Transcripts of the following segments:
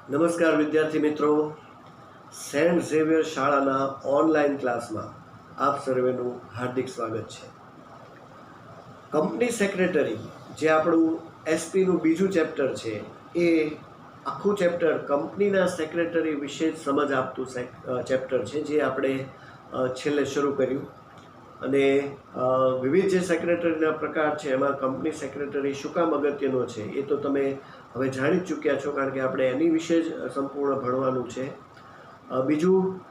નમસ્કાર વિદ્યાર્થી મિત્રો, સેન્ટ ઝેવિયર શાળાના ઓનલાઈન ક્લાસમાં આપ સર્વેનું હાર્દિક સ્વાગત છે. કંપની સેક્રેટરી જે આપણું એસપીનું બીજું ચેપ્ટર છે, એ આખું ચેપ્ટર કંપનીના સેક્રેટરી વિશે જ સમજ આપતું ચેપ્ટર છે, જે આપણે છેલ્લે શરૂ કર્યું. અને વિવિધ જે સેક્રેટરીના પ્રકાર છે એમાં કંપની સેક્રેટરી શું કામ અગત્યનો છે એ તો તમે હવે જાણી જ ચૂક્યા છો, કારણ કે આપણે એની વિશે જ સંપૂર્ણ ભણવાનું છે. બીજું,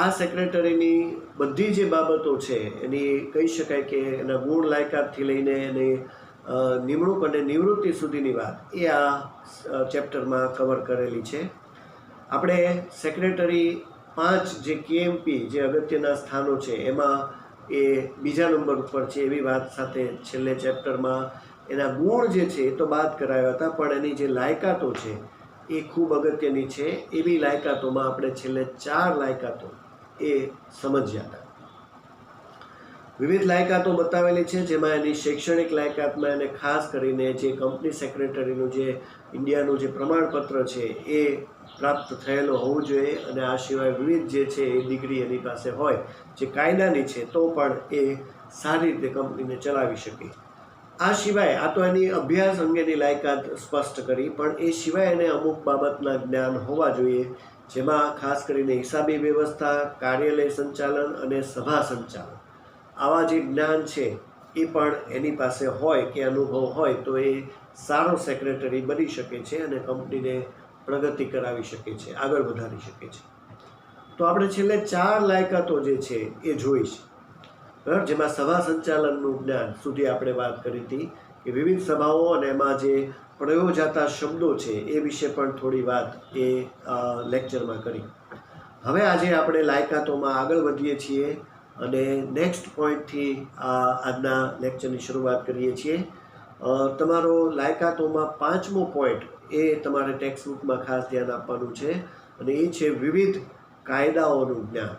આ સેક્રેટરીની બધી જે બાબતો છે એની કહી શકાય કે એના ગુણ લાયકાતથી લઈને એની નિમણૂક અને નિવૃત્તિ સુધીની વાત એ આ ચેપ્ટરમાં કવર કરેલી છે. આપણે સેક્રેટરી 5 જે કેએમપી જે અગત્યના સ્થાનો છે એમાં એ બીજા નંબર ઉપર છે એવી વાત સાથે છેલ્લે ચેપ્ટરમાં એના ગુણ જે છે એ તો બાદ કરાવ્યા હતા, પણ એની જે લાયકાતો છે એ ખૂબ અગત્યની છે. એવી લાયકાતોમાં આપણે છેલ્લે 4 લાયકાતો એ સમજ્યા હતા. વિવિધ લાયકાતો બતાવેલી છે, જેમાં એની શૈક્ષણિક લાયકાતમાં એને ખાસ કરીને જે કંપની સેક્રેટરીનું જે ઇન્ડિયાનું જે પ્રમાણપત્ર છે એ પ્રાપ્ત થયેલો હોવું જોઈએ, અને આ સિવાય વિવિધ જે છે એ ડિગ્રી એની પાસે હોય જે કાયદાની છે, તો પણ એ સારી રીતે કંપનીને ચલાવી શકે. આ સિવાય આ તો એની અભ્યાસ અંગેની લાયકાત સ્પષ્ટ કરી, પણ એ સિવાય એને અમુક બાબતના જ્ઞાન હોવા જોઈએ, જેમાં ખાસ કરીને હિસાબી વ્યવસ્થા, કાર્યાલય સંચાલન અને સભા સંચાલન, આવા જે જ્ઞાન છે એ પણ એની પાસે હોય કે અનુભવ હોય તો એ સારો સેક્રેટરી બની શકે છે અને કંપનીને પ્રગતિ કરાવી શકે છે, આગળ વધારી શકે છે. તો આપણે છેલ્લે 4 લાયકાતો જે છે એ જોઈશ, જેમાં સભા સંચાલનનું જ્ઞાન સુધી આપણે વાત કરી હતી કે વિવિધ સભાઓ અને એમાં જે પ્રયોજાતા શબ્દો છે એ વિશે પણ થોડી વાત એ લેક્ચરમાં કરી. હવે આજે આપણે લાયકાતોમાં આગળ વધીએ છીએ અને નેક્સ્ટ પોઈન્ટથી આજના લેક્ચરની શરૂઆત કરીએ છીએ. તમારો લાયકાતોમાં 5મો પોઈન્ટ એ તમારે ટેક્સ્ટ બુકમાં ખાસ ધ્યાન આપવાનું છે, અને એ છે વિવિધ કાયદાઓનું જ્ઞાન.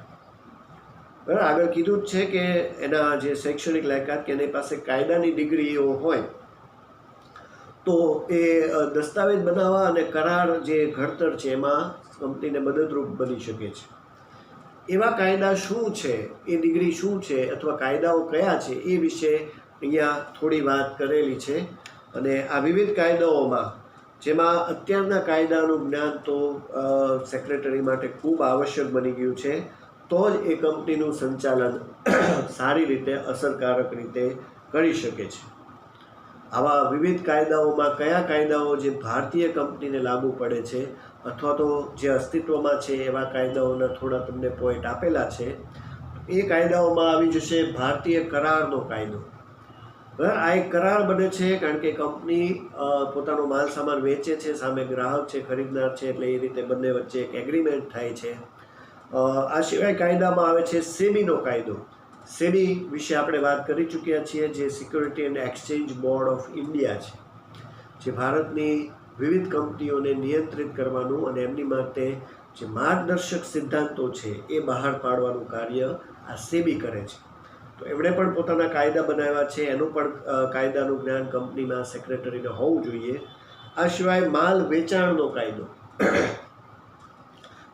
બરાબર, આગળ કીધું જ છે કે એના જે શૈક્ષણિક લાયકાત કે એની પાસે કાયદાની ડિગ્રીઓ હોય તો એ દસ્તાવેજ બનાવવા અને કરાર જે ઘડતર છે એમાં કંપનીને મદદરૂપ બની શકે છે. એવા કાયદા શું છે, એ ડિગ્રી શું છે, અથવા કાયદાઓ કયા છે એ વિશે અહીંયા થોડી વાત કરેલી છે. અને આ વિવિધ કાયદાઓમાં જેમાં અત્યારના કાયદાનું જ્ઞાન તો સેક્રેટરી માટે ખૂબ આવશ્યક બની ગયું છે, તો જ એ કંપનીનું સંચાલન સારી રીતે અસરકારક રીતે કરી શકે છે. આવા વિવિધ કાયદાઓમાં કયા કાયદાઓ જે ભારતીય કંપનીને લાગુ પડે છે અથવા તો જે અસ્તિત્વમાં છે એવા કાયદાઓના થોડા તમને પોઈન્ટ આપેલા છે. એ કાયદાઓમાં આવી જશે ભારતીય કરારનો કાયદો. બરાબર, આ એક કરાર બને છે કારણ કે કંપની પોતાનો માલ સામાન વેચે છે, સામે ગ્રાહક છે, ખરીદનાર છે, એટલે એ રીતે બંને વચ્ચે એક એગ્રીમેન્ટ થાય છે. આ સિવાય કાયદામાં આવે છે સેબીનો કાયદો. સેબી વિશે આપણે વાત કરી ચૂક્યા છીએ, જે security and exchange board of India છે, જે ભારતની વિવિધ કંપનીઓને નિયંત્રિત કરવાનું અને એમની માટે જે માર્ગદર્શક સિદ્ધાંતો છે એ બહાર પાડવાનું કાર્ય આ સેબી કરે છે. તો એમણે પણ પોતાના કાયદા બનાવ્યા છે, એનું પણ કાયદાનું જ્ઞાન કંપનીમાં સેક્રેટરીને હોવું જોઈએ. આ સિવાય માલ વેચાણનો કાયદો.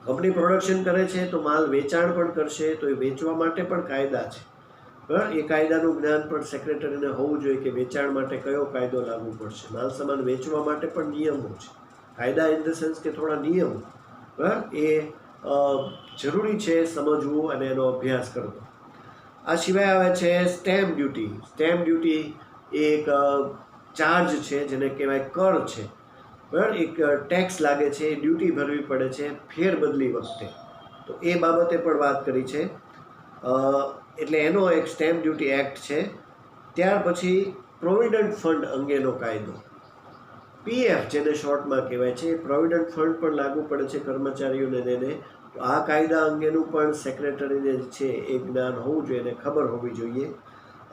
કંપની પ્રોડક્શન કરે છે તો માલ વેચાણ પણ કરશે, તો એ વેચવા માટે પણ કાયદા છે. બરાબર, એ કાયદાનું જ્ઞાન પણ સેક્રેટરીને હોવું જોઈએ કે વેચાણ માટે કયો કાયદો લાગુ પડશે. માલ સામાન વેચવા માટે પણ નિયમો છે, કાયદા ઇન ધ સેન્સ કે થોડા નિયમો. બરાબર, એ જરૂરી છે સમજવું અને એનો અભ્યાસ કરવો. આ સિવાય આવે છે સ્ટેમ્પ ડ્યુટી. સ્ટેમ્પ ડ્યુટી એક ચાર્જ છે, જેને કહેવાય કર છે. બરાબર, એક ટેક્સ લાગે છે, એ ડ્યુટી ભરવી પડે છે ફેરબદલી વખતે. તો એ બાબતે પણ વાત કરી છે. એટલે એનો એક સ્ટેમ્પ ડ્યુટી એક્ટ છે. ત્યાર પછી પ્રોવિડન્ટ ફંડ અંગેનો કાયદો, પીએફ જેને શોર્ટમાં કહેવાય છે, પ્રોવિડન્ટ ફંડ પણ લાગુ પડે છે કર્મચારીઓને એને. તો આ કાયદા અંગેનું પણ સેક્રેટરીને છે એ જ્ઞાન હોવું જોઈએ, એને ખબર હોવી જોઈએ.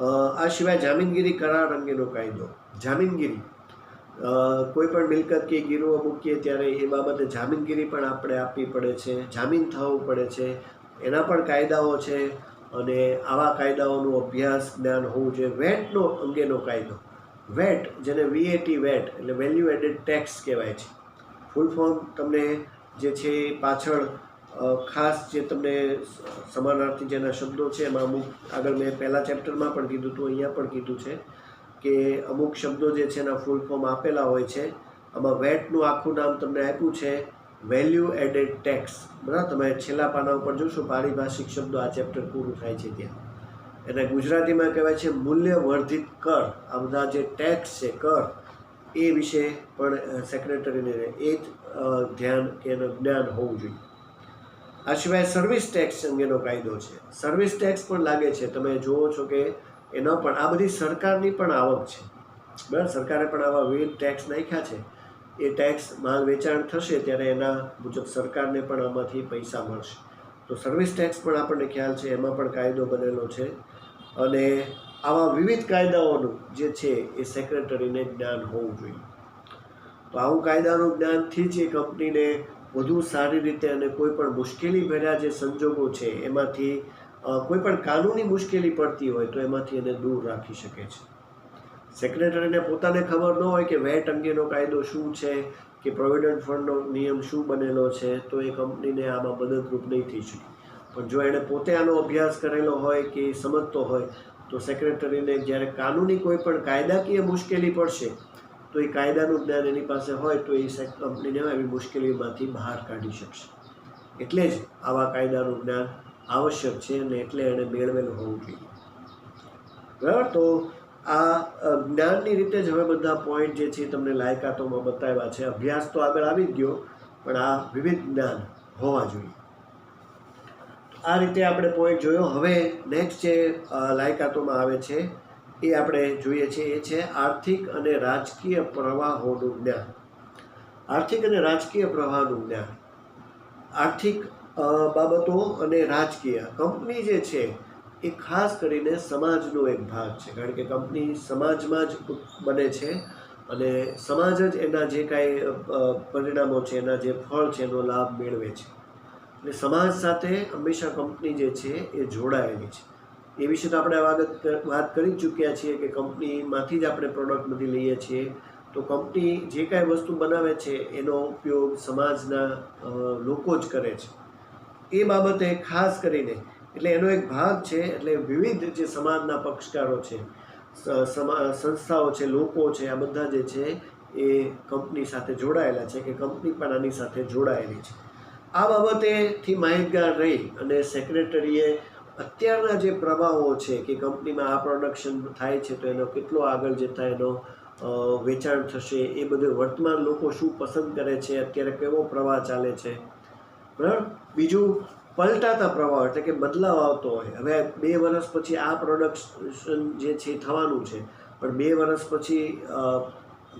આ સિવાય જામીનગીરી કરાર અંગેનો કાયદો. જામીનગીરી, કોઈ પણ મિલકત કે ગીરવો મૂકીએ ત્યારે એ બાબતે જામીનગીરી પણ આપણે આપવી પડે છે, જામીન થવું પડે છે, એના પણ કાયદાઓ છે. અને આવા કાયદાઓનું અભ્યાસ જ્ઞાન હોવું જોઈએ. વેટનો અંગેનો કાયદો. વેટ, જેને વીએટી વેટ એટલે વેલ્યુ એડેડ ટેક્સ કહેવાય છે, ફૂલ ફોર્મ તમને જે છે એ પાછળ ખાસ જે તમને સમાનાર્થી જેના શબ્દો છે એમાં અમુક આગળ મેં પહેલા ચેપ્ટરમાં પણ કીધું હતું, અહીંયા પણ કીધું છે કે અમુક શબ્દો જે છે એના ફૂલ ફોર્મ આપેલા હોય છે. આમાં વેટનું આખું નામ તમને આપ્યું છે વેલ્યુ એડેડ ટેક્સ. બરાબર, તમે છેલ્લા પાના ઉપર જોશો પારિભાષિક શબ્દો આ ચેપ્ટર પૂરું થાય છે ત્યાં. એને ગુજરાતીમાં કહેવાય છે મૂલ્ય વર્ધિત કર. આ બધા જે ટેક્સ છે, કર, એ વિશે પણ સેક્રેટરીને એ જ ધ્યાન કે એનું જ્ઞાન હોવું જોઈએ. આ સિવાય સર્વિસ ટેક્સ અંગેનો કાયદો છે. સર્વિસ ટેક્સ પણ લાગે છે, તમે જુઓ છો કે એનો પણ આ બધી સરકારની પણ આવક છે. બરાબર, સરકારે પણ આવા વિવિધ ટેક્સ નાખ્યા છે. એ ટેક્સ માલ વેચાણ થશે ત્યારે એના મુજબ સરકારને પણ આમાંથી પૈસા મળશે. તો સર્વિસ ટેક્સ પણ આપણને ખ્યાલ છે, એમાં પણ કાયદો બનેલો છે. અને આવા વિવિધ કાયદાઓનું જે છે એ સેક્રેટરીને જ્ઞાન હોવું જોઈએ. તો આવું કાયદાનું જ્ઞાનથી જ એ કંપનીને વધુ સારી રીતે અને કોઈ પણ મુશ્કેલી ભર્યા જે સંજોગો છે એમાંથી કોઈ પણ કાનૂની મુશ્કેલી પડતી હોય તો એમાંથી એને દૂર રાખી શકે છે. સેક્રેટરીને પોતાને ખબર ન હોય કે વેટ અંગેનો કાયદો શું છે કે પ્રોવિડન્ટ ફંડનો નિયમ શું બનેલો છે, તો એ કંપનીને આમાં મદદરૂપ નહીં થઈ શકે. પણ જો એણે પોતે આનો અભ્યાસ કરેલો હોય કે સમજતો હોય તો સેક્રેટરીને જ્યારે કાનૂની કોઈ પણ કાયદાકીય મુશ્કેલી પડશે તો એ કાયદાનું જ્ઞાન એની પાસે હોય તો એ કંપનીને એવી મુશ્કેલીમાંથી બહાર કાઢી શકશે. એટલે જ આવા કાયદાનું જ્ઞાન આવશ્યક છે અને એટલે એણે મેળવેલું હોવું જોઈએ. બરાબર, તો આ જ્ઞાનની રીતે જ હવે બધા પોઈન્ટ જે છે તમને લાયકાતોમાં બતાવ્યા છે. અભ્યાસ તો આગળ આવી જ ગયો, પણ આ વિવિધ જ્ઞાન હોવા જોઈએ. આ રીતે આપણે પોઈન્ટ જોયો. હવે નેક્સ્ટ જે લાયકાતોમાં આવે છે એ આપણે જોઈએ છીએ, એ છે આર્થિક અને રાજકીય પ્રવાહોનું જ્ઞાન. આર્થિક અને રાજકીય પ્રવાહનું જ્ઞાન. આર્થિક બાબતો અને રાજકીય. કંપની જે છે એ ખાસ કરીને સમાજનો એક ભાગ છે, કારણ કે કંપની સમાજમાં જ બને છે અને સમાજ જ એના જે કાંઈ પરિણામો છે, એના જે ફળ છે એનો લાભ મેળવે છે. એટલે સમાજ સાથે હંમેશા કંપની જે છે એ જોડાયેલી છે. એ વિશે તો આપણે વાત કરી ચૂક્યા છીએ કે કંપનીમાંથી જ આપણે પ્રોડક્ટ બધી લઈએ છીએ. તો કંપની જે કાંઈ વસ્તુ બનાવે છે એનો ઉપયોગ સમાજના લોકો જ કરે છે. એ બાબતે ખાસ કરીને એટલે એનો એક ભાગ છે. એટલે વિવિધ જે સમાજના પક્ષકારો છે, સંસ્થાઓ છે, લોકો છે, આ બધા જે છે એ કંપની સાથે જોડાયેલા છે કે કંપની પણ આની સાથે જોડાયેલી છે. આ બાબતેથી માહિતગાર રહી અને સેક્રેટરીએ અત્યારના જે પ્રવાહો છે કે કંપનીમાં આ પ્રોડક્શન થાય છે તો એનો કેટલો આગળ જતા એનો વેચાણ થશે, એ બધું વર્તમાન લોકો શું પસંદ કરે છે, અત્યારે કેવો પ્રવાહ ચાલે છે. બરાબર, બીજું પલટાતા પ્રવાહ એટલે કે બદલાવ આવતો હોય. હવે 2 વર્ષ પછી આ પ્રોડક્શન જે છે થવાનું છે, પણ 2 વર્ષ પછી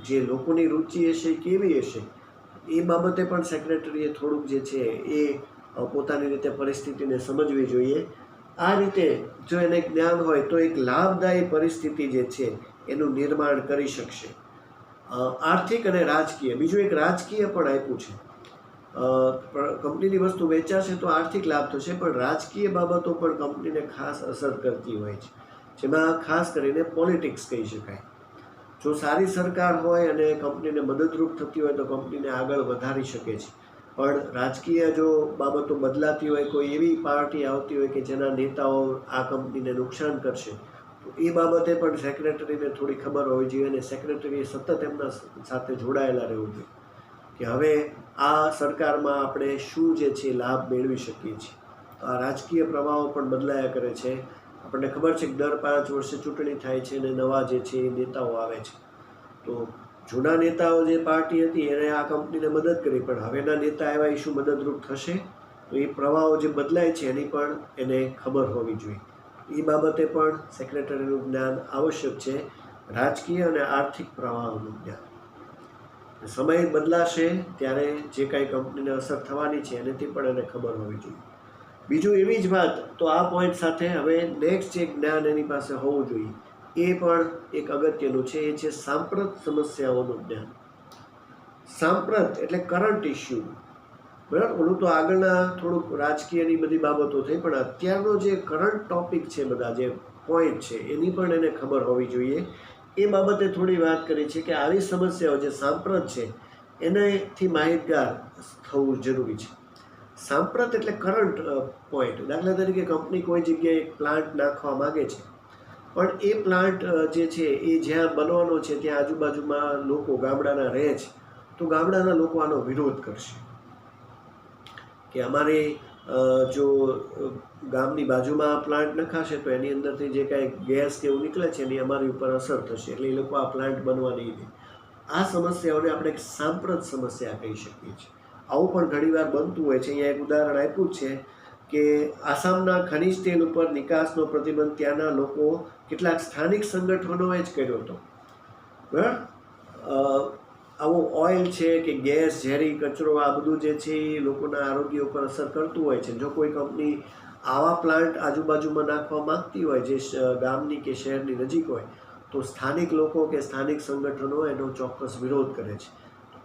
જે લોકોની રુચિ હશે કેવી હશે એ બાબતે પણ સેક્રેટરીએ થોડુંક જે છે એ પોતાની રીતે પરિસ્થિતિને સમજવી જોઈએ. આ રીતે જો એને જ્ઞાન હોય તો એક લાભદાયી પરિસ્થિતિ જે છે એનું નિર્માણ કરી શકશે. આર્થિક અને રાજકીય. બીજું એક રાજકીય પણ આપ્યું છે. કંપનીની વસ્તુ વેચાશે તો આર્થિક લાભ થશે, પણ રાજકીય બાબતો પણ કંપનીને ખાસ અસર કરતી હોય છે, જેમાં ખાસ કરીને પોલિટિક્સ કહી શકાય. જો સારી સરકાર હોય અને કંપનીને મદદરૂપ થતી હોય તો કંપનીને આગળ વધારી શકે છે. પણ રાજકીય જો બાબતો બદલાતી હોય, કોઈ એવી પાર્ટી આવતી હોય કે જેના નેતાઓ આ કંપનીને નુકસાન કરશે, તો એ બાબતે પણ સેક્રેટરીને થોડી ખબર હોવી જોઈએ અને સેક્રેટરીએ સતત એમના સાથે જોડાયેલા રહેવું જોઈએ કે હવે આ સરકારમાં આપણે શું જે છે લાભ મેળવી શકીએ છીએ. આ રાજકીય પ્રવાહો પણ બદલાયા કરે છે. આપણને ખબર છે કે દર 5 વર્ષે ચૂંટણી થાય છે અને નવા જે છે એ નેતાઓ આવે છે. તો જૂના નેતાઓ જે પાર્ટી હતી એણે આ કંપનીને મદદ કરી, પણ હવેના નેતા આવ્યા એ શું મદદરૂપ થશે? તો એ પ્રવાહો જે બદલાય છે એની પણ એને ખબર હોવી જોઈએ. એ બાબતે પણ સેક્રેટરીનું જ્ઞાન આવશ્યક છે. રાજકીય અને આર્થિક પ્રવાહોનું જ્ઞાન. સમય બદલાશે ત્યારે જે કાંઈ કંપનીને અસર થવાની છે એનાથી પણ એને ખબર હોવી જોઈએ. બીજું એવી જ વાત, તો આ પોઈન્ટ સાથે હવે નેક્સ્ટ જે જ્ઞાન એની પાસે હોવું જોઈએ એ પણ એક અગત્યનું છે. એ છે સાંપ્રત સમસ્યાઓનું જ્ઞાન. સાંપ્રત એટલે કરંટ ઇસ્યુ. બરાબર, ઓલું તો આગળના થોડુંક રાજકીયની બધી બાબતો થઈ, પણ અત્યારનો જે કરંટ ટોપિક છે, બધા જે પોઈન્ટ છે એની પણ એને ખબર હોવી જોઈએ. એ બાબતે થોડી વાત કરી છે કે આવી સમસ્યાઓ જે સાંપ્રત છે એનાથી માહિતગાર થવું જરૂરી છે. સાંપ્રત એટલે કરંટ પોઈન્ટ. દાખલા તરીકે કંપની કોઈ જગ્યાએ પ્લાન્ટ નાખવા માગે છે, પણ એ પ્લાન્ટ જે છે એ જ્યાં બનવાનો છે ત્યાં આજુબાજુમાં લોકો ગામડાના રહે છે, તો ગામડાના લોકો આનો વિરોધ કરશે કે અમારે જો ગામની બાજુમાં પ્લાન્ટ નખાશે તો એની અંદરથી જે કાંઈ ગેસ કે એવું નીકળે છે એની અમારી ઉપર અસર થશે, એટલે એ લોકો આ પ્લાન્ટ બનવા નહીં દે. આ સમસ્યાઓને આપણે એક સાંપ્રત સમસ્યા કહી શકીએ છીએ. આવું પણ ઘણીવાર બનતું હોય છે. અહીંયા એક ઉદાહરણ આપ્યું છે કે આસામના ખનિજ તેલ ઉપર નિકાસનો પ્રતિબંધ ત્યાંના લોકો, કેટલાક સ્થાનિક સંગઠનોએ જ કર્યો હતો. બરાબર, આવું ઓઇલ છે કે ગેસ, ઝેરી કચરો, આ બધું જે છે એ લોકોના આરોગ્ય ઉપર અસર કરતું હોય છે. જો કોઈ કંપની આવા પ્લાન્ટ આજુબાજુમાં નાખવા માંગતી હોય જે ગામની કે શહેરની નજીક હોય, તો સ્થાનિક લોકો કે સ્થાનિક સંગઠનો એનો ચોક્કસ વિરોધ કરે છે.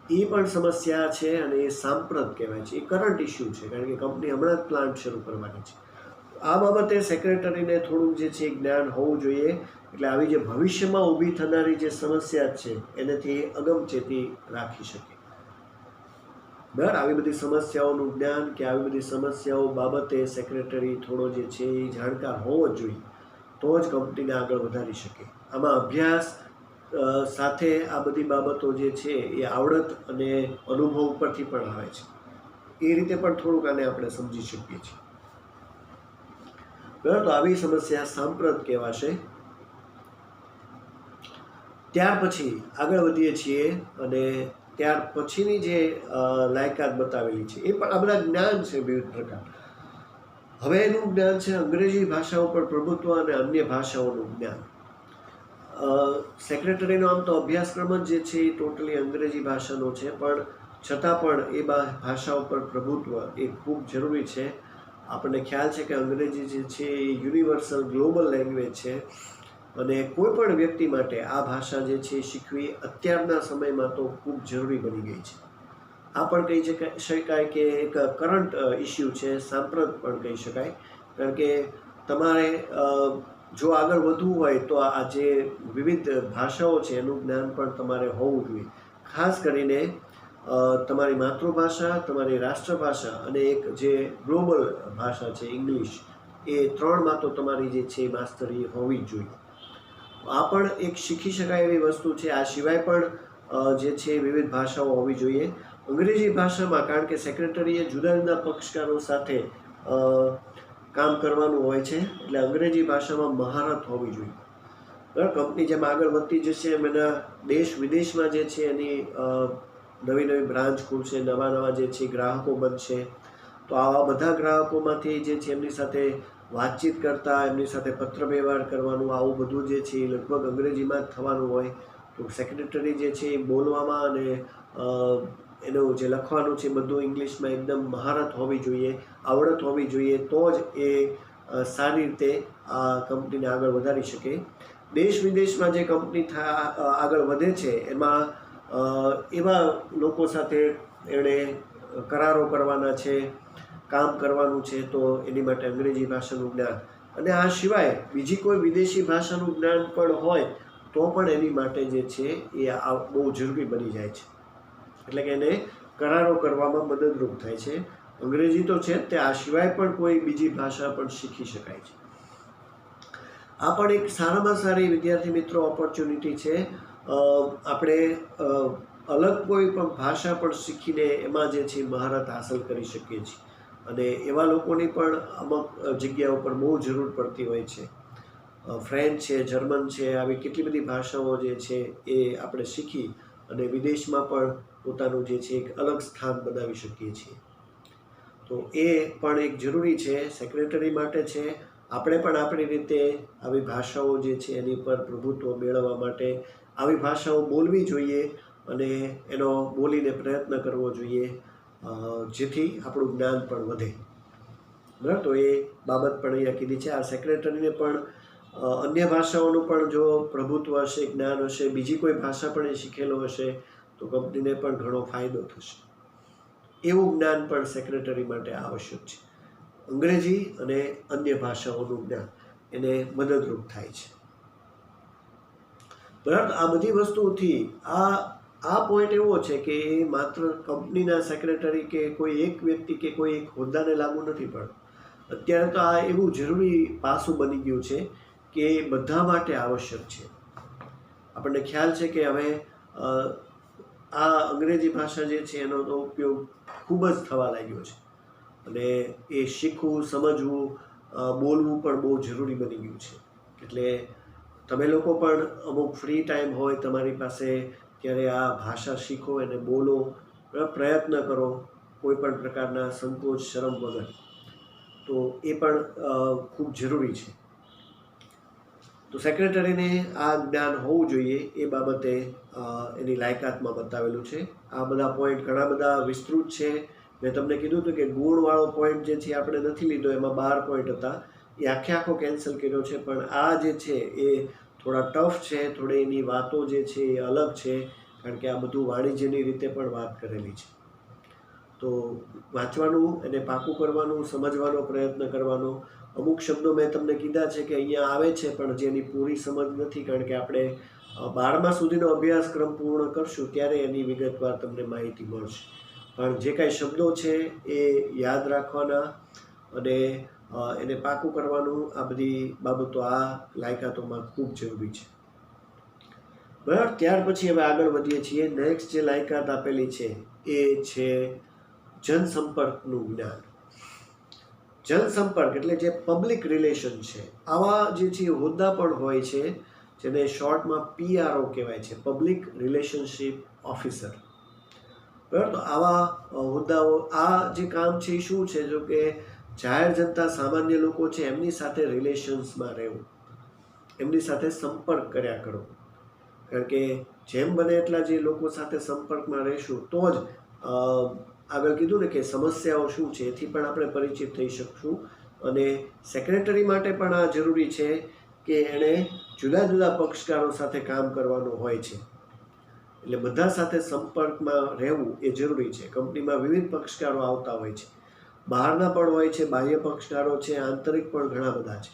એ પણ સમસ્યા છે અને એ સાંપ્રત કહેવાય છે. એ કરંટ ઇસ્યુ છે, કારણ કે કંપની હમણાં જ પ્લાન્ટ શરૂ કરવાની છે. આ બાબતે સેક્રેટરીને થોડું જે છે જ્ઞાન હોવું જોઈએ, એટલે આવી જે ભવિષ્યમાં ઊભી થનારી જે સમસ્યા છે એનાથી અગમચેતી રાખી શકે. બરાબર, આવી બધી સમસ્યાઓનું જ્ઞાન કે આવી બધી સમસ્યાઓ બાબતે સેક્રેટરી થોડો જે છે એ જાણકાર હોવો જ જોઈએ, તો જ કંપનીને આગળ વધારી શકે. આમાં અભ્યાસ સાથે આ બધી બાબતો જે છે એ આવડત અને અનુભવ ઉપરથી પણ આવે છે. એ રીતે પણ થોડુંક આને આપણે સમજી શકીએ છીએ. બરાબર, તો આવી સમસ્યા સાંપ્રત કહેવાશે. ત્યાર પછી આગળ વધીએ છીએ અને ત્યાર પછીની જે લાયકાત બતાવેલી છે એ પણ આ બધા જ્ઞાન છે વિવિધ પ્રકાર. હવે એનું જ્ઞાન છે અંગ્રેજી ભાષા ઉપર પ્રભુત્વ અને અન્ય ભાષાઓનું જ્ઞાન. સેક્રેટરીનો આમ તો અભ્યાસક્રમ જ જે છે એ ટોટલી અંગ્રેજી ભાષાનો છે, પણ છતાં પણ એ ભાષા ઉપર પ્રભુત્વ એ ખૂબ જરૂરી છે. આપણને ખ્યાલ છે કે અંગ્રેજી જે છે એ યુનિવર્સલ ગ્લોબલ લેંગ્વેજ છે અને કોઈ પણ વ્યક્તિ માટે આ ભાષા જે છે શીખવી અત્યારના સમયમાં તો ખૂબ જરૂરી બની ગઈ છે. આ પણ કહી શકાય કે એક કરંટ ઇસ્યુ છે, સાંપ્રત પણ કહી શકાય, કારણ કે તમારે જો આગળ વધવું હોય તો આ જે વિવિધ ભાષાઓ છે એનું જ્ઞાન પણ તમારે હોવું જોઈએ. ખાસ કરીને તમારી માતૃભાષા, તમારી રાષ્ટ્રભાષા અને એક જે ગ્લોબલ ભાષા છે ઇંગ્લિશ, એ ત્રણમાં તો તમારી જે છે માસ્તરી હોવી જ જોઈએ. આ પણ એક શીખી શકાય એવી વસ્તુ છે. આ સિવાય પણ જે છે વિવિધ ભાષાઓ હોવી જોઈએ. અંગ્રેજી ભાષામાં, કારણ કે સેક્રેટરીએ જુદા જુદા પક્ષકારો સાથે કામ કરવાનું હોય છે, એટલે અંગ્રેજી ભાષામાં મહારત હોવી જોઈએ. બરાબર, કંપની જેમ આગળ વધતી જશે એમ એના દેશ વિદેશમાં જે છે એની નવી નવી બ્રાન્ચ ખુલશે, નવા નવા જે છે ગ્રાહકો બનશે, તો આવા બધા ગ્રાહકોમાંથી જે છે એમની સાથે વાતચીત કરતા, એમની સાથે પત્ર વ્યવહાર કરવાનું, આવું બધું જે છે એ લગભગ અંગ્રેજીમાં જ થવાનું હોય. તો સેક્રેટરી જે છે એ બોલવામાં અને એનું જે લખવાનું છે બધું ઇંગ્લિશમાં એકદમ મહારત હોવી જોઈએ, આવડત હોવી જોઈએ, તો જ એ સારી રીતે આ કંપનીને આગળ વધારી શકે. દેશ વિદેશમાં જે કંપની આગળ વધે છે એમાં એવા લોકો સાથે એણે કરારો કરવાના છે, કામ કરવાનું છે, તો એની માટે અંગ્રેજી ભાષાનું જ્ઞાન, અને આ સિવાય બીજી કોઈ વિદેશી ભાષાનું જ્ઞાન પણ હોય તો પણ એની માટે જે છે એ બહુ જરૂરી બની જાય છે. એટલે કે એને કરારો કરવામાં મદદરૂપ થાય છે. અંગ્રેજી તો છે જ તે, આ સિવાય પણ કોઈ બીજી ભાષા પણ શીખી શકાય છે. આ પણ એક સારામાં સારી વિદ્યાર્થી મિત્રો ઓપોર્ચ્યુનિટી છે. આપણે અલગ કોઈ પણ ભાષા પણ શીખીને એમાં જે છે મહારત હાંસલ કરી શકીએ છીએ, અને એવા લોકોની પણ અમુક જગ્યાઓ પર બહુ જરૂર પડતી હોય છે. ફ્રેન્ચ છે, જર્મન છે, આવી કેટલી બધી ભાષાઓ જે છે એ આપણે શીખી અને વિદેશમાં પણ પોતાનું જે છે એક અલગ સ્થાન બનાવી શકીએ છીએ. તો એ પણ એક જરૂરી છે, સેક્રેટરી માટે છે. આપણે પણ આપણી રીતે આવી ભાષાઓ જે છે એની પર પ્રભુત્વ મેળવવા માટે આવી ભાષાઓ બોલવી જોઈએ અને એનો બોલીને પ્રયત્ન કરવો જોઈએ, જેથી આપણું જ્ઞાન પણ વધે. બરાબર, તો એ બાબત પણ અહીંયા કીધી છે. આ સેક્રેટરીને પણ અન્ય ભાષાઓનું પણ જો પ્રભુત્વ હશે, જ્ઞાન હશે, બીજી કોઈ ભાષા પણ એ શીખેલો હશે, તો કંપનીને પણ ઘણો ફાયદો થશે. એવું જ્ઞાન પણ સેક્રેટરી માટે આવશ્યક છે. અંગ્રેજી અને અન્ય ભાષાઓનું જ્ઞાન એને મદદરૂપ થાય છે. બરાબર, આ બધી વસ્તુઓથી આ પોઈન્ટ એવો છે કે એ માત્ર કંપનીના સેક્રેટરી કે કોઈ એક વ્યક્તિ કે કોઈ એક હોદ્દાને લાગુ નથી પડતો. અત્યારે તો આ એવું જરૂરી પાસું બની ગયું છે કે એ બધા માટે આવશ્યક છે. આપણને ખ્યાલ છે કે હવે આ અંગ્રેજી ભાષા જે છે એનો તો ઉપયોગ ખૂબ જ થવા લાગ્યો છે અને એ શીખવું, સમજવું, બોલવું પણ બહુ જરૂરી બની ગયું છે. એટલે તમે લોકો પણ અમુક ફ્રી ટાઈમ હોય તમારી પાસે ત્યારે આ ભાષા શીખો અને બોલો, પ્રયત્ન કરો કોઈ પણ પ્રકારના સંકોચ શરમ વગર. તો એ પણ ખૂબ જરૂરી છે. તો સેક્રેટરીને આ જ્ઞાન હોવું જોઈએ એ બાબતે એની લાયકાતમાં બતાવેલું છે. આ બધા પોઈન્ટ ઘણા બધા વિસ્તૃત છે. મેં તમને કીધું હતું કે ગુણવાળો પોઈન્ટ જે છે આપણે નથી લીધો, એમાં 12 પોઈન્ટ હતા, એ આખો કેન્સલ કર્યો છે. પણ આ જે છે એ થોડા ટફ છે, થોડી એની વાતો જે છે એ અલગ છે, કારણ કે આ બધું વાણિજ્યની રીતે પણ વાત કરેલી છે. તો વાંચવાનું એને પાકું કરવાનું, સમજવાનો પ્રયત્ન કરવાનો. અમુક શબ્દો મેં તમને કીધા છે કે અહીંયા આવે છે પણ જેની પૂરી સમજ નથી, કારણ કે આપણે 12મા સુધીનો અભ્યાસક્રમ પૂર્ણ કરશું ત્યારે એની વિગતવાર તમને માહિતી મળશે. પણ જે કાંઈ શબ્દો છે એ યાદ રાખવાના અને એને પાકું કરવાનું, આ બધી બાબતો આ લાયકાતોમાં ખૂબ જરૂરી છે. બરાબર. ત્યાર પછી હવે આગળ વધીએ છીએ. નેક્સ્ટ જે લાયકાત આપેલી છે એ છે જનસંપર્કનું જ્ઞાન. જનસંપર્ક એટલે જે પબ્લિક રિલેશન છે, આવા જે છે હોદ્દા પણ હોય છે જેને શોર્ટમાં PRO કહેવાય છે, પબ્લિક રિલેશનશિપ ઓફિસર. બરાબર. તો આવા હોદ્દાઓ, આ જે કામ છે એ શું છે? જો કે જાહેર જનતા, સામાન્ય લોકો છે એમની સાથે રિલેશન્સમાં રહેવું, એમની સાથે સંપર્ક કર્યા કરો. કારણ કે જેમ બને એટલા જે લોકો સાથે સંપર્કમાં રહીશું તો જ આગળ કીધું ને કે સમસ્યાઓ શું છે એથી પણ આપણે પરિચિત થઈ શકશું. અને સેક્રેટરી માટે પણ આ જરૂરી છે કે એણે જુદા જુદા પક્ષકારો સાથે કામ કરવાનું હોય છે. એટલે બધા સાથે સંપર્કમાં રહેવું એ જરૂરી છે. કંપનીમાં વિવિધ પક્ષકારો આવતા હોય છે, બહારના પણ હોય છે, બાહ્ય પક્ષકારો છે, આંતરિક પણ ઘણા બધા છે.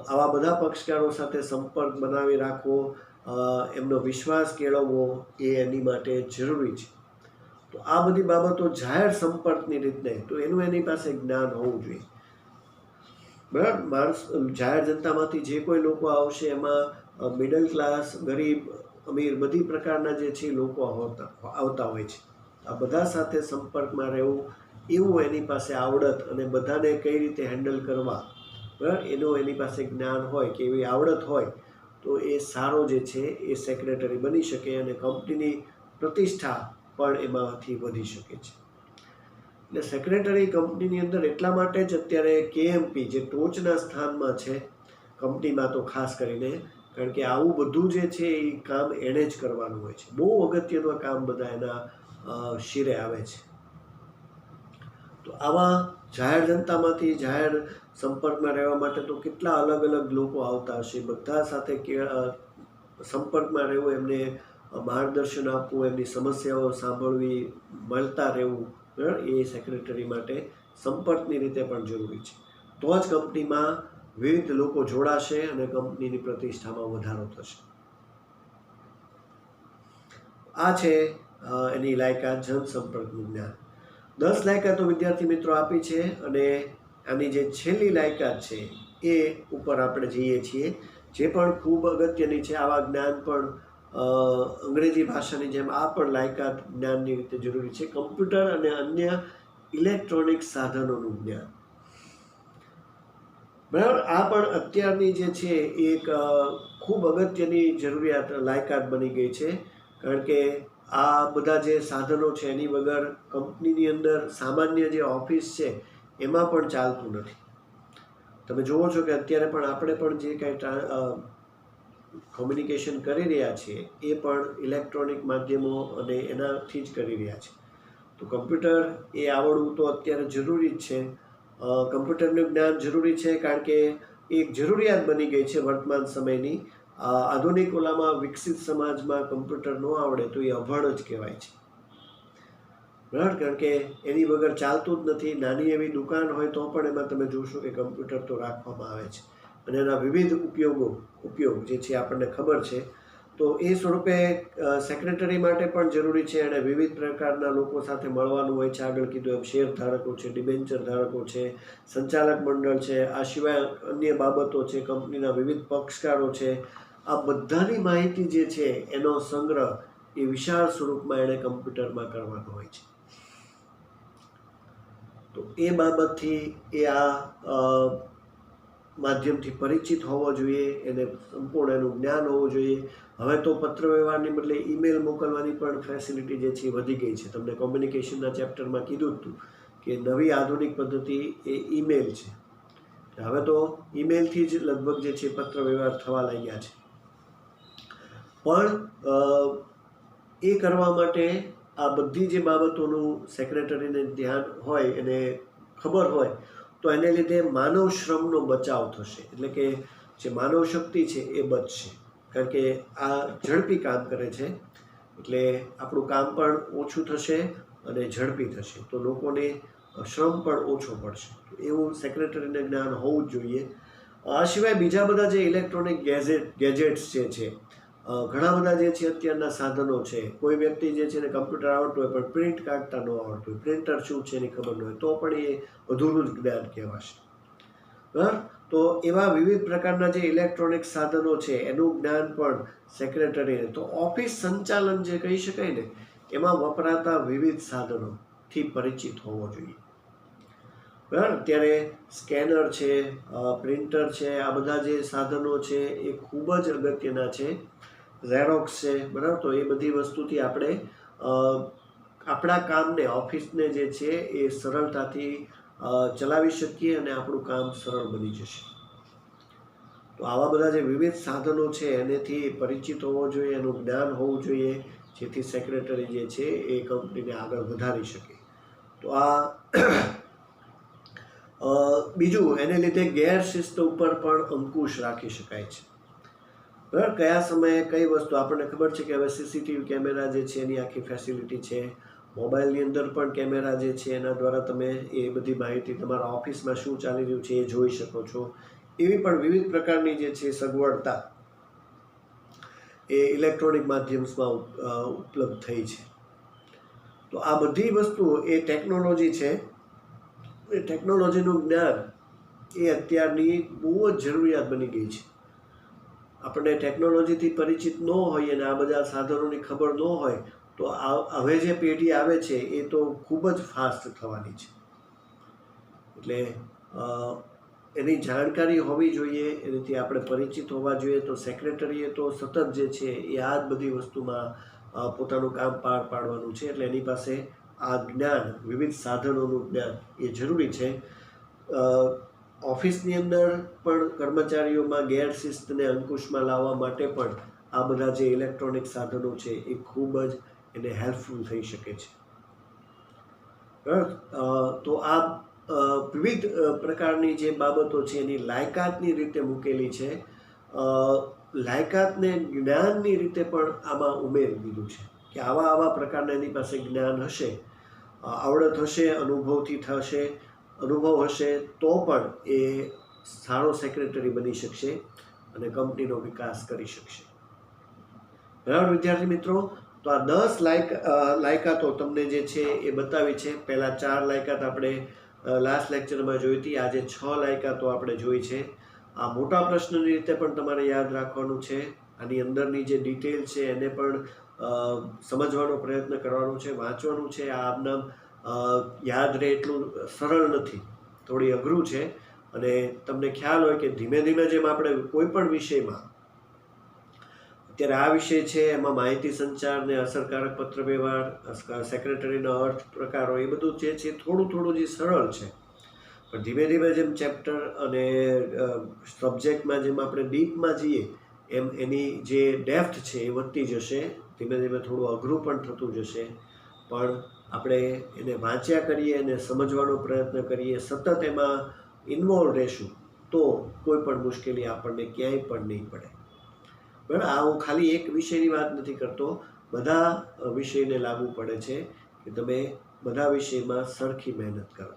આવા બધા પક્ષકારો સાથે સંપર્ક બનાવી રાખવો, એમનો વિશ્વાસ કેળવવો એ એની માટે જરૂરી છે. તો આ બધી બાબતો જાહેર સંપર્કની રીતે, તો એનું એની પાસે જ્ઞાન હોવું જોઈએ. બરાબર. માણસ જાહેર જનતામાંથી જે કોઈ લોકો આવશે એમાં મિડલ ક્લાસ, ગરીબ, અમીર બધી પ્રકારના જે છે લોકો આવતા હોય છે. આ બધા સાથે સંપર્કમાં રહેવું, એવું એની પાસે આવડત અને બધાને કઈ રીતે હેન્ડલ કરવા, બરાબર, એનું એની પાસે જ્ઞાન હોય કે એવી આવડત હોય તો એ સારો જે છે એ સેક્રેટરી બની શકે અને કંપનીની પ્રતિષ્ઠા પણ એમાંથી વધી શકે છે. એટલે સેક્રેટરી કંપનીની અંદર એટલા માટે જ અત્યારે KMP જે ટોચના સ્થાનમાં છે કંપનીમાં, તો ખાસ કરીને કારણ કે આવું બધું જે છે એ કામ એણે જ કરવાનું હોય છે. બહુ અગત્યનું કામ બધા એના શિરે આવે છે. તો આવા જાહેર જનતામાંથી જાહેર સંપર્કમાં રહેવા માટે તો કેટલા અલગ અલગ લોકો આવતા હશે. બધા સાથે સંપર્કમાં રહેવું, એમને માર્ગદર્શન આપવું, એમની સમસ્યાઓ સાંભળવી, મળતા રહેવું, બરાબર, એ સેક્રેટરી માટે સંપર્કની રીતે પણ જરૂરી છે. તો જ કંપનીમાં વિવિધ લોકો જોડાશે અને કંપનીની પ્રતિષ્ઠામાં વધારો થશે. આ છે એની લાયકાત, જનસંપર્કનું જ્ઞાન. 10 લાયકાતો વિદ્યાર્થી મિત્રો આપી છે અને આની જે છેલ્લી લાયકાત છે એ ઉપર આપણે જઈએ છીએ, જે પણ ખૂબ અગત્યની છે. આવા જ્ઞાન પણ અંગ્રેજી ભાષાની જેમ આ પણ લાયકાત જ્ઞાનની રીતે જરૂરી છે. કમ્પ્યુટર અને અન્ય ઇલેક્ટ્રોનિક સાધનોનું જ્ઞાન. બરાબર. આ પણ અત્યારની જે છે એક ખૂબ અગત્યની જરૂરિયાત, લાયકાત બની ગઈ છે. કારણ કે આ બધા જે સાધનો છે એની વગર કંપનીની અંદર સામાન્ય જે ઓફિસ છે એમાં પણ ચાલતું નથી. તમે જુઓ છો કે અત્યારે પણ આપણે પણ જે કાંઈ કોમ્યુનિકેશન કરી રહ્યા છીએ એ પણ ઇલેક્ટ્રોનિક માધ્યમો અને એનાથી જ કરી રહ્યા છીએ. તો કમ્પ્યુટર એ આવડવું તો અત્યારે જરૂરી જ છે. કમ્પ્યુટરનું જ્ઞાન જરૂરી છે કારણ કે એક જરૂરિયાત બની ગઈ છે વર્તમાન સમયની. આધુનિક ઓલામાં વિકસિત સમાજમાં કમ્પ્યુટર ન આવડે તો એ અભણ જ કહેવાય છે. બરાબર. કારણ કે એની વગર ચાલતું જ નથી. નાની એવી દુકાન હોય તો પણ એમાં તમે જોશો કે કમ્પ્યુટર તો રાખવામાં આવે છે અને એના વિવિધ ઉપયોગ જે છે આપણને ખબર છે. તો એ સ્વરૂપે સેક્રેટરી માટે પણ જરૂરી છે, અને વિવિધ પ્રકારના લોકો સાથે મળવાનું હોય છે. આગળ કીધું એમ શેર ધારકો છે, ડિબેન્ચર ધારકો છે, સંચાલક મંડળ છે, આ સિવાય અન્ય બાબતો છે, કંપનીના વિવિધ પક્ષકારો છે. આ બધાની માહિતી જે છે એનો સંગ્રહ એ વિશાળ સ્વરૂપમાં એણે કમ્પ્યુટરમાં કરવાનો હોય છે. તો એ બાબતથી એ આ માધ્યમથી પરિચિત હોવો જોઈએ, એને સંપૂર્ણ એનું જ્ઞાન હોવું જોઈએ. હવે તો પત્ર વ્યવહારની બદલે ઈમેલ મોકલવાની પણ ફેસિલિટી જે છે એ વધી ગઈ છે. તમને કોમ્યુનિકેશનના ચેપ્ટરમાં કીધું હતું કે નવી આધુનિક પદ્ધતિ એ ઈમેલ છે. હવે તો ઈમેલથી જ લગભગ જે છે પત્ર વ્યવહાર થવા લાગ્યા છે. પણ એ કરવા માટે આ બધી જે બાબતોનું સેક્રેટરીને ધ્યાન હોય, એને ખબર હોય, તો એને લીધે માનવ શ્રમનો બચાવ થશે. એટલે કે જે માનવ શક્તિ છે એ બચશે, કારણ કે આ ઝડપી કામ કરે છે. એટલે આપણું કામ પણ ઓછું થશે અને ઝડપી થશે, તો લોકોને શ્રમ પણ ઓછો પડશે. એવું સેક્રેટરીને જ્ઞાન હોવું જ જોઈએ. આ સિવાય બીજા બધા જે ઇલેક્ટ્રોનિક ગેજેટ્સ જે છે, ઘણા બધા જે છે અત્યારના સાધનો છે. કોઈ વ્યક્તિ જે છે એને કમ્પ્યુટર આવડતું હોય પણ પ્રિન્ટ કાઢતા ન આવડતું હોય, પ્રિન્ટર શું છે એની ખબર ન હોય, તો પણ એ અધૂરું જ જ્ઞાન કહેવાશે. બરાબર? તો એવા વિવિધ પ્રકારના જે ઇલેક્ટ્રોનિક સાધનો છે એનું જ્ઞાન પણ સેક્રેટરીને, તો ઓફિસ સંચાલન જે કહી શકાય ને, એમાં વપરાતા વિવિધ સાધનોથી પરિચિત હોવો જોઈએ. બરાબર? ત્યારે સ્કેનર છે, પ્રિન્ટર છે, આ બધા જે સાધનો છે એ ખૂબ જ અગત્યના છે. ઝેરોક્સ છે, બરાબર? તો એ બધી વસ્તુથી આપણે આપણા કામને, ઓફિસને જે છે એ સરળતાથી ચલાવી શકીએ અને આપણું કામ સરળ બની જશે. તો આવા બધા જે વિવિધ સાધનો છે એનેથી પરિચિત હોવો જોઈએ, એનું જ્ઞાન હોવું જોઈએ, જેથી સેક્રેટરી જે છે એ કંપનીને આગળ વધારી શકે. તો આ બીજું, એને લીધે ગેરશિસ્ત ઉપર પણ અંકુશ રાખી શકાય છે. બરાબર? કયા સમયે કઈ વસ્તુ, આપણને ખબર છે કે હવે સીસીટીવી કેમેરા જે છે એની આખી ફેસિલિટી છે. મોબાઈલની અંદર પણ કેમેરા જે છે એના દ્વારા તમે એ બધી માહિતી તમારા ઓફિસમાં શું ચાલી રહ્યું છે એ જોઈ શકો છો. એવી પણ વિવિધ પ્રકારની જે છે સગવડતા એ ઇલેક્ટ્રોનિક માધ્યમમાં ઉપલબ્ધ થઈ છે. તો આ બધી વસ્તુઓ એ ટેકનોલોજી છે. એ ટેકનોલોજીનું જ્ઞાન એ અત્યારની બહુ જ જરૂરિયાત બની ગઈ છે. આપણને ટેકનોલોજીથી પરિચિત ન હોઈએ અને આ બધા સાધનોની ખબર ન હોય, તો હવે જે પેઢી આવે છે એ તો ખૂબ જ ફાસ્ટ થવાની છે. એટલે એની જાણકારી હોવી જોઈએ, એનાથી આપણે પરિચિત હોવા જોઈએ. તો સેક્રેટરીએ તો સતત જે છે એ આ જ બધી વસ્તુમાં પોતાનું કામ પાર પાડવાનું છે. એટલે એની પાસે આ જ્ઞાન, વિવિધ સાધનોનું જ્ઞાન એ જરૂરી છે. ઓફિસની અંદર પણ કર્મચારીઓમાં ગેરશિસ્તને અંકુશમાં લાવવા માટે પણ આ બધા જે ઇલેક્ટ્રોનિક સાધનો છે એ ખૂબ જ એને હેલ્પફુલ થઈ શકે છે. બરાબર? તો આ વિવિધ પ્રકારની જે બાબતો છે એની લાયકાતની રીતે મૂકેલી છે. લાયકાતને જ્ઞાનની રીતે પણ આમાં ઉમેરી દીધું છે કે આવા પ્રકારના એની પાસે જ્ઞાન હશે, આવડત હશે, અનુભવ હશે, તો પણ એ સારો સેક્રેટરી બની શકશે અને કંપનીનો વિકાસ કરી શકશે. બરાબર વિદ્યાર્થી મિત્રો? તો આ 10 લાયકાતો તમને જે છે એ બતાવી છે. પહેલા 4 લાયકાત આપણે લાસ્ટ લેક્ચરમાં જોઈ હતી. આજે 6 લાયકાતો આપણે જોઈ છે. આ મોટા પ્રશ્નની રીતે પણ તમારે યાદ રાખવાનું છે. આની અંદરની જે ડિટેલ છે એને પણ સમજવાનો પ્રયત્ન કરવાનો છે, વાંચવાનું છે. આ આમનામ યાદ રહે એટલું સરળ નથી, થોડી અઘરું છે. અને તમને ખ્યાલ હોય કે ધીમે ધીમે જેમ આપણે કોઈ પણ વિષયમાં, અત્યારે આ વિષય છે એમાં માહિતી સંચાર ને અસરકારક પત્ર વ્યવહાર, સેક્રેટરીનો અર્થ, પ્રકારો, એ બધું જે છે થોડું જે સરળ છે. પણ ધીમે ધીમે જેમ ચેપ્ટર અને સબ્જેક્ટમાં જેમ આપણે ડીપમાં જઈએ એમ એની જે ડેપ્થ છે એ વધતી જશે. ધીમે ધીમે થોડું અઘરું પણ થતું જશે. પણ આપણે એને વાંચ્યા કરીએ અને સમજવાનો પ્રયત્ન કરીએ, સતત એમાં ઇન્વોલ્વ રહેશું, તો કોઈ પણ મુશ્કેલી આપણને ક્યાંય પણ નહીં પડે. બરાબર? આ હું ખાલી એક વિષયની વાત નથી કરતો, બધા વિષયને લાગુ પડે છે કે તમે બધા વિષયમાં સરખી મહેનત કરો.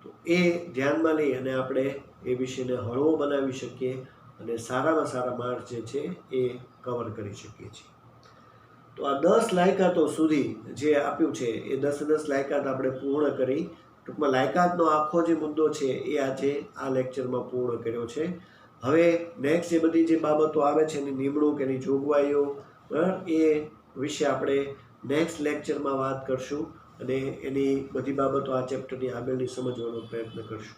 તો એ ધ્યાનમાં લઈ અને આપણે એ વિષયને હળવો બનાવી શકીએ અને સારામાં સારા માર્ક જે છે એ કવર કરી શકીએ છીએ. તો આ 10 લાયકાતો સુધી જે આપ્યું છે એ 10 લાયકાત આપણે પૂર્ણ કરી. ટૂંકમાં લાયકાતનો આખો જે મુદ્દો છે એ આજે આ લેક્ચરમાં પૂર્ણ કર્યો છે. હવે નેક્સ્ટ એ બધી જે બાબતો આવે છે એની નિમણૂક, એની જોગવાઈઓ, બરાબર, એ વિશે આપણે નેક્સ્ટ લેક્ચરમાં વાત કરશું અને એની બધી બાબતો આ ચેપ્ટરની આગળની સમજવાનો પ્રયત્ન કરશું.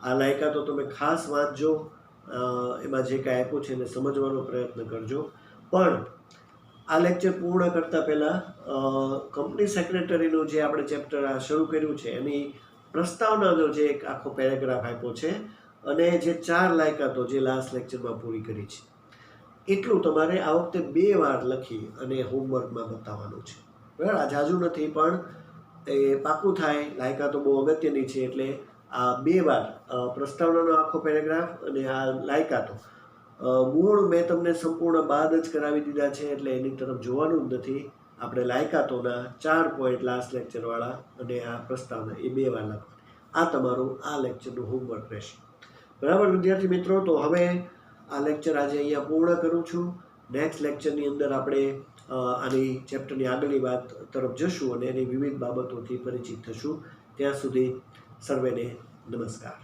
આ લાયકાતો તમે ખાસ વાંચજો, એમાં જે કાંઈ આપ્યું છે એને સમજવાનો પ્રયત્ન કરજો. પણ આ લેક્ચર પૂર્ણ કરતાં પહેલાં કંપની સેક્રેટરીનું જે આપણે ચેપ્ટર આ શરૂ કર્યું છે એની પ્રસ્તાવનાનો જે એક આખો પેરેગ્રાફ આપ્યો છે અને જે 4 લાયકાતો જે લાસ્ટ લેક્ચરમાં પૂરી કરી છે એટલું તમારે આ વખતે 2 વાર લખી અને હોમવર્કમાં બતાવવાનું છે. બરાબર, આ જાજુ નથી પણ એ પાકું થાય. લાયકાતો બહુ અગત્યની છે એટલે આ 2 વાર પ્રસ્તાવનાનો આખો પેરેગ્રાફ અને આ લાયકાતો મૂળ મેં તમને સંપૂર્ણ બાદ જ કરાવી દીધા છે એટલે એની તરફ જોવાનું જ નથી. આપણે લાયકાતોના 4 પોઈન્ટ લાસ્ટ લેક્ચરવાળા અને આ પ્રસ્તાવના એ 2 વાર લખવા. આ તમારું આ લેક્ચરનું હોમવર્ક રહેશે. બરાબર વિદ્યાર્થી મિત્રો, તો હવે આ લેક્ચર આજે અહીંયા પૂર્ણ કરું છું. નેક્સ્ટ લેક્ચરની અંદર આપણે આની ચેપ્ટરની આગળની વાત તરફ જશું અને એની વિવિધ બાબતોથી પરિચિત થશું. ત્યાં સુધી સર્વેને નમસ્કાર.